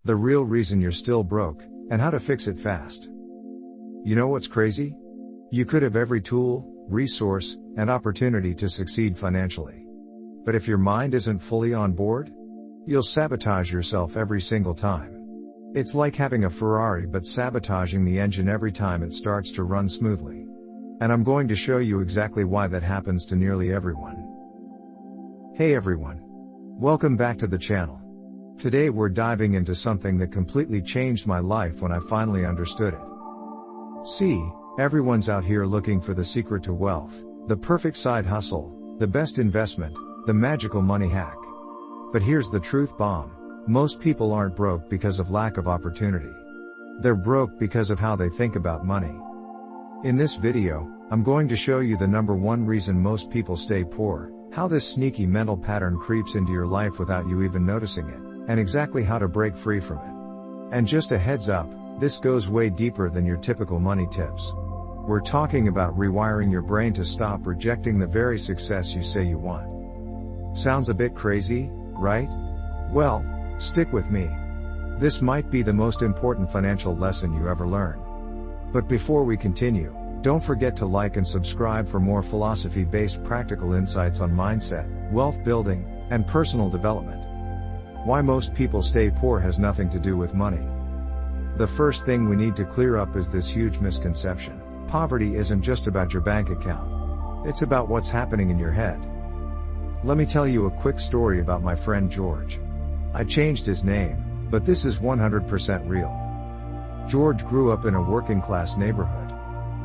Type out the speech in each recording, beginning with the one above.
The real reason you're still broke, and how to fix it fast. You know what's crazy? You could have every tool, resource, and opportunity to succeed financially. But if your mind isn't fully on board, you'll sabotage yourself every single time. It's like having a Ferrari but sabotaging the engine every time it starts to run smoothly. And I'm going to show you exactly why that happens to nearly everyone. Hey everyone. Welcome back to the channel. Today we're diving into something that completely changed my life when I finally understood it. See, everyone's out here looking for the secret to wealth, the perfect side hustle, the best investment, the magical money hack. But here's the truth bomb. Most people aren't broke because of lack of opportunity. They're broke because of how they think about money. In this video, I'm going to show you the number one reason most people stay poor, how this sneaky mental pattern creeps into your life without you even noticing it, and exactly how to break free from it. And just a heads up, this goes way deeper than your typical money tips. We're talking about rewiring your brain to stop rejecting the very success you say you want. Sounds a bit crazy, right? Well, stick with me. This might be the most important financial lesson you ever learn. But before we continue, don't forget to like and subscribe for more philosophy-based practical insights on mindset, wealth building, and personal development. Why most people stay poor has nothing to do with money. The first thing we need to clear up is this huge misconception. Poverty isn't just about your bank account. It's about what's happening in your head. Let me tell you a quick story about my friend George. I changed his name, but this is 100% real. George grew up in a working-class neighborhood.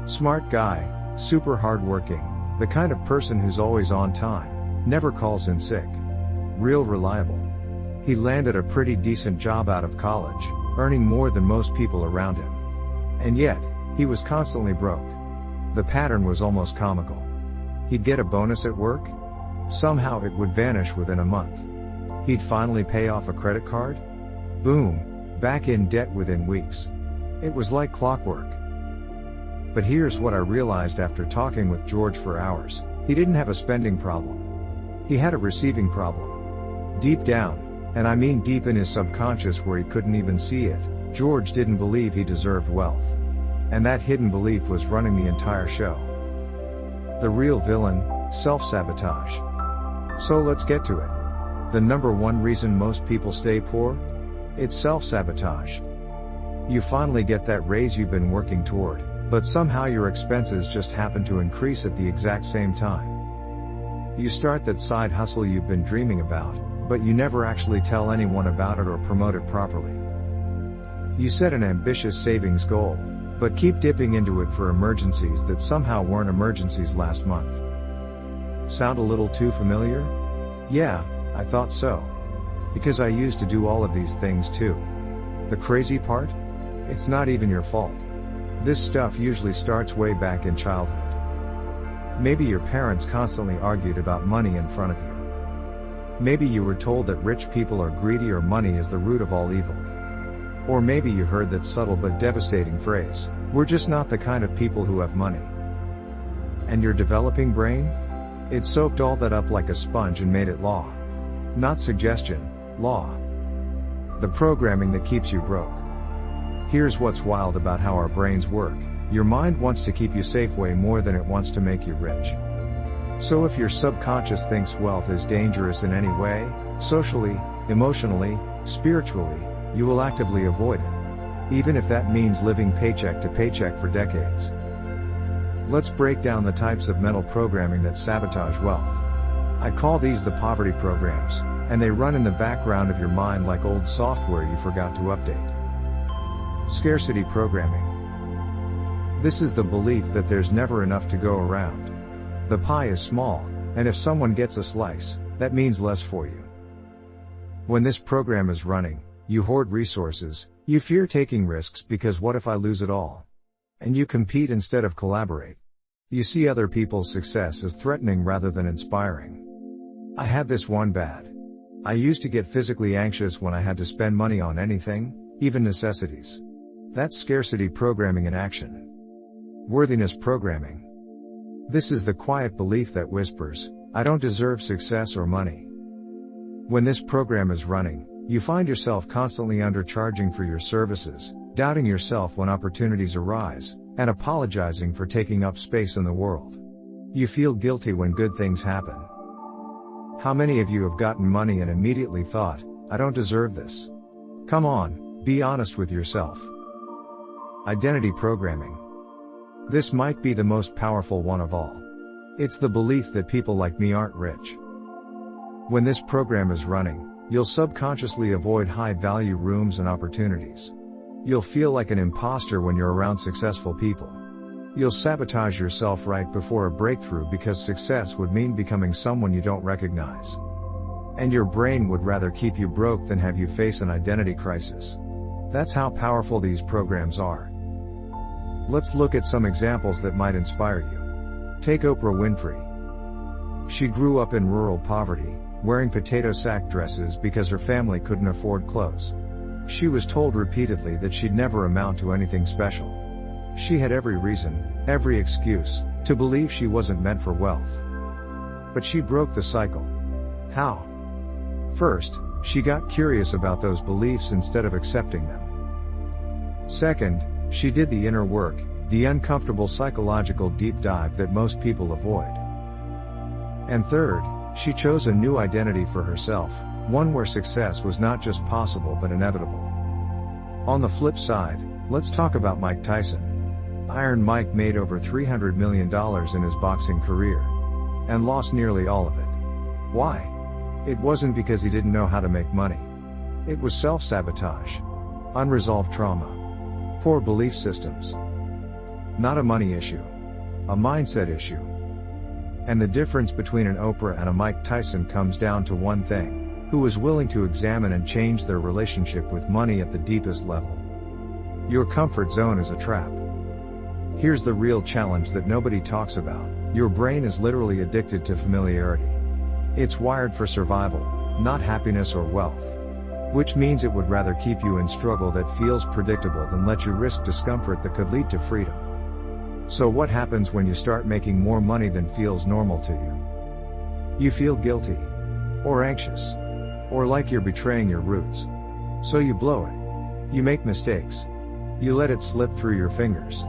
Smart guy, super hardworking, the kind of person who's always on time, never calls in sick. Real reliable. He landed a pretty decent job out of college, earning more than most people around him. And yet, he was constantly broke. The pattern was almost comical. He'd get a bonus at work. Somehow it would vanish within a month. He'd finally pay off a credit card. Boom, back in debt within weeks. It was like clockwork. But here's what I realized after talking with George for hours. He didn't have a spending problem. He had a receiving problem. Deep down, and I mean deep in his subconscious where he couldn't even see it, George didn't believe he deserved wealth. And that hidden belief was running the entire show. The real villain, self-sabotage. So let's get to it. The number one reason most people stay poor? It's self-sabotage. You finally get that raise you've been working toward, but somehow your expenses just happen to increase at the exact same time. You start that side hustle you've been dreaming about, but you never actually tell anyone about it or promote it properly. You set an ambitious savings goal, but keep dipping into it for emergencies that somehow weren't emergencies last month. Sound a little too familiar? Yeah, I thought so. Because I used to do all of these things too. The crazy part? It's not even your fault. This stuff usually starts way back in childhood. Maybe your parents constantly argued about money in front of you. Maybe you were told that rich people are greedy or money is the root of all evil. Or maybe you heard that subtle but devastating phrase, "We're just not the kind of people who have money." And your developing brain? It soaked all that up like a sponge and made it law. Not suggestion, law. The programming that keeps you broke. Here's what's wild about how our brains work. Your mind wants to keep you safe way more than it wants to make you rich. So if your subconscious thinks wealth is dangerous in any way, socially, emotionally, spiritually, you will actively avoid it. Even if that means living paycheck to paycheck for decades. Let's break down the types of mental programming that sabotage wealth. I call these the poverty programs, and they run in the background of your mind like old software you forgot to update. Scarcity programming. This is the belief that there's never enough to go around. The pie is small, and if someone gets a slice, that means less for you. When this program is running, you hoard resources, you fear taking risks because what if I lose it all? And you compete instead of collaborate. You see other people's success as threatening rather than inspiring. I had this one bad. I used to get physically anxious when I had to spend money on anything, even necessities. That's scarcity programming in action. Worthiness programming. This is the quiet belief that whispers, I don't deserve success or money. When this program is running, You find yourself constantly undercharging for your services, doubting yourself when opportunities arise, and apologizing for taking up space in the world. You feel guilty when good things happen. How many of you have gotten money and immediately thought, I don't deserve this? Come on, be honest with yourself. Identity programming. This might be the most powerful one of all. It's the belief that people like me aren't rich. When this program is running, you'll subconsciously avoid high-value rooms and opportunities. You'll feel like an imposter when you're around successful people. You'll sabotage yourself right before a breakthrough because success would mean becoming someone you don't recognize. And your brain would rather keep you broke than have you face an identity crisis. That's how powerful these programs are. Let's look at some examples that might inspire you. Take Oprah Winfrey. She grew up in rural poverty, wearing potato sack dresses because her family couldn't afford clothes. She was told repeatedly that she'd never amount to anything special. She had every reason, every excuse, to believe she wasn't meant for wealth. But she broke the cycle. How? First, she got curious about those beliefs instead of accepting them. Second, she did the inner work, the uncomfortable psychological deep dive that most people avoid. And third, she chose a new identity for herself, one where success was not just possible but inevitable. On the flip side, let's talk about Mike Tyson. Iron Mike made over $300 million in his boxing career. And lost nearly all of it. Why? It wasn't because he didn't know how to make money. It was self-sabotage. Unresolved trauma. Poor belief systems. Not a money issue. A mindset issue. And the difference between an Oprah and a Mike Tyson comes down to one thing: who is willing to examine and change their relationship with money at the deepest level. Your comfort zone is a trap. Here's the real challenge that nobody talks about: your brain is literally addicted to familiarity. It's wired for survival, not happiness or wealth. Which means it would rather keep you in struggle that feels predictable than let you risk discomfort that could lead to freedom. So what happens when you start making more money than feels normal to you? You feel guilty, or anxious, or like you're betraying your roots. So you blow it. You make mistakes. You let it slip through your fingers.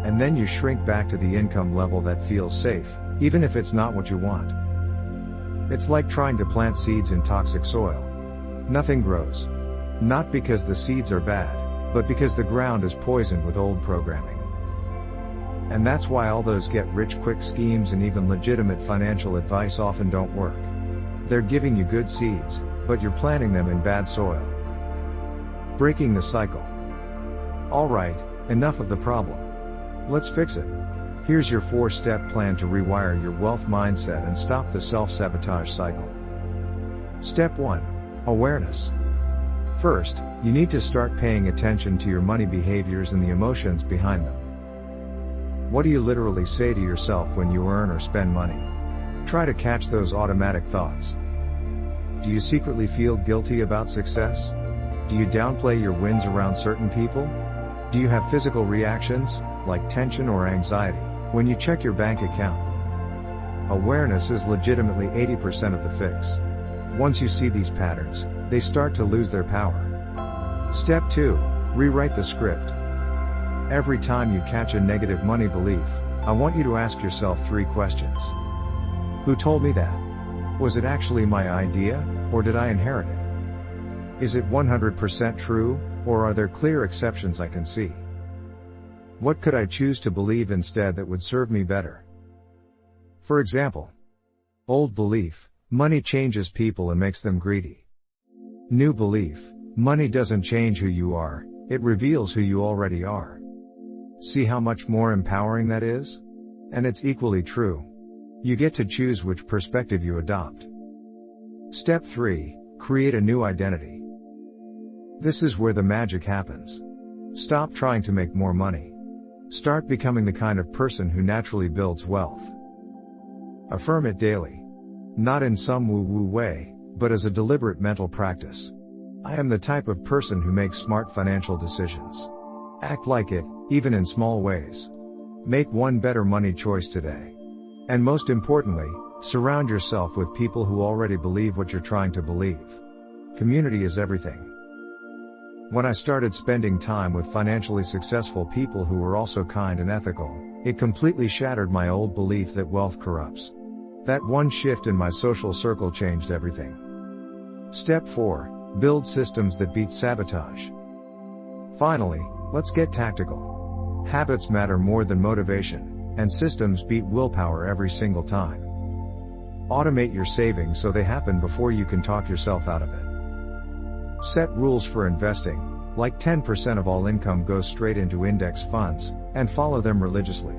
And then you shrink back to the income level that feels safe, even if it's not what you want. It's like trying to plant seeds in toxic soil. Nothing grows. Not because the seeds are bad, but because the ground is poisoned with old programming. And that's why all those get-rich-quick schemes and even legitimate financial advice often don't work. They're giving you good seeds, but you're planting them in bad soil. Breaking the cycle. Alright, enough of the problem. Let's fix it. Here's your 4-step plan to rewire your wealth mindset and stop the self-sabotage cycle. Step 1. Awareness. First, you need to start paying attention to your money behaviors and the emotions behind them. What do you literally say to yourself when you earn or spend money? Try to catch those automatic thoughts. Do you secretly feel guilty about success? Do you downplay your wins around certain people? Do you have physical reactions, like tension or anxiety, when you check your bank account? Awareness is legitimately 80% of the fix. Once you see these patterns, they start to lose their power. Step 2. Rewrite the script. Every time you catch a negative money belief, I want you to ask yourself 3 questions. Who told me that? Was it actually my idea, or did I inherit it? Is it 100% true, or are there clear exceptions I can see? What could I choose to believe instead that would serve me better? For example, old belief: money changes people and makes them greedy. New belief: money doesn't change who you are, it reveals who you already are. See how much more empowering that is? And it's equally true. You get to choose which perspective you adopt. Step 3. Create a new identity. This is where the magic happens. Stop trying to make more money. Start becoming the kind of person who naturally builds wealth. Affirm it daily. Not in some woo-woo way, but as a deliberate mental practice. I am the type of person who makes smart financial decisions. Act like it, even in small ways. Make one better money choice today. And most importantly, surround yourself with people who already believe what you're trying to believe. Community is everything. When I started spending time with financially successful people who were also kind and ethical, it completely shattered my old belief that wealth corrupts. That one shift in my social circle changed everything. Step 4. Build systems that beat sabotage. Finally, let's get tactical. Habits matter more than motivation, and systems beat willpower every single time. Automate your savings so they happen before you can talk yourself out of it. Set rules for investing, like 10% of all income goes straight into index funds, and follow them religiously.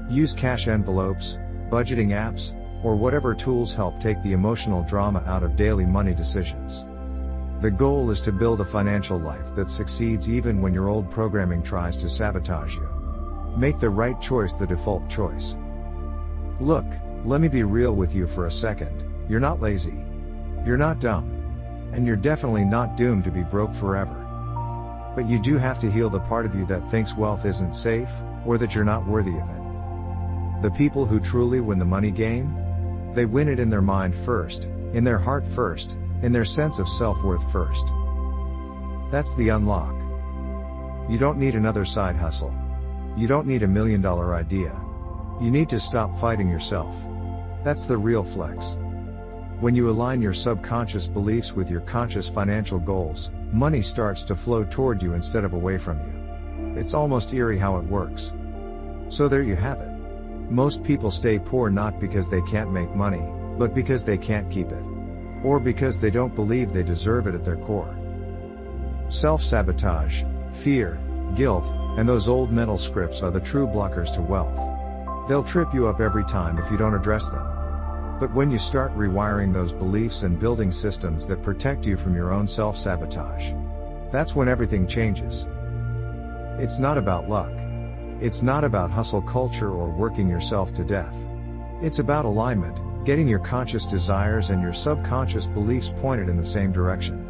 Use cash envelopes, budgeting apps, or whatever tools help take the emotional drama out of daily money decisions. The goal is to build a financial life that succeeds even when your old programming tries to sabotage you. Make the right choice the default choice. Look, let me be real with you for a second. You're not lazy. You're not dumb. And you're definitely not doomed to be broke forever. But you do have to heal the part of you that thinks wealth isn't safe, or that you're not worthy of it. The people who truly win the money game? They win it in their mind first, in their heart first, in their sense of self-worth first. That's the unlock. You don't need another side hustle. You don't need $1 million idea. You need to stop fighting yourself. That's the real flex. When you align your subconscious beliefs with your conscious financial goals, money starts to flow toward you instead of away from you. It's almost eerie how it works. So there you have it. Most people stay poor not because they can't make money, but because they can't keep it. Or because they don't believe they deserve it at their core. Self-sabotage, fear, guilt, and those old mental scripts are the true blockers to wealth. They'll trip you up every time if you don't address them. But when you start rewiring those beliefs and building systems that protect you from your own self-sabotage, that's when everything changes. It's not about luck. It's not about hustle culture or working yourself to death. It's about alignment, getting your conscious desires and your subconscious beliefs pointed in the same direction.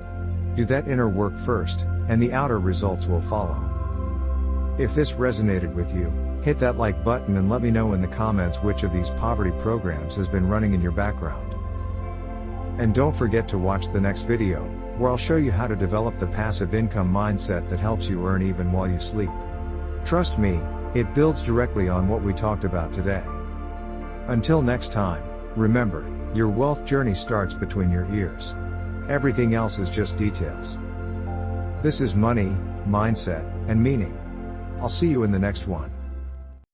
Do that inner work first, and the outer results will follow. If this resonated with you, hit that like button and let me know in the comments which of these poverty programs has been running in your background. And don't forget to watch the next video, where I'll show you how to develop the passive income mindset that helps you earn even while you sleep. Trust me, it builds directly on what we talked about today. Until next time, remember, your wealth journey starts between your ears. Everything else is just details. This is money, mindset, and meaning. I'll see you in the next one.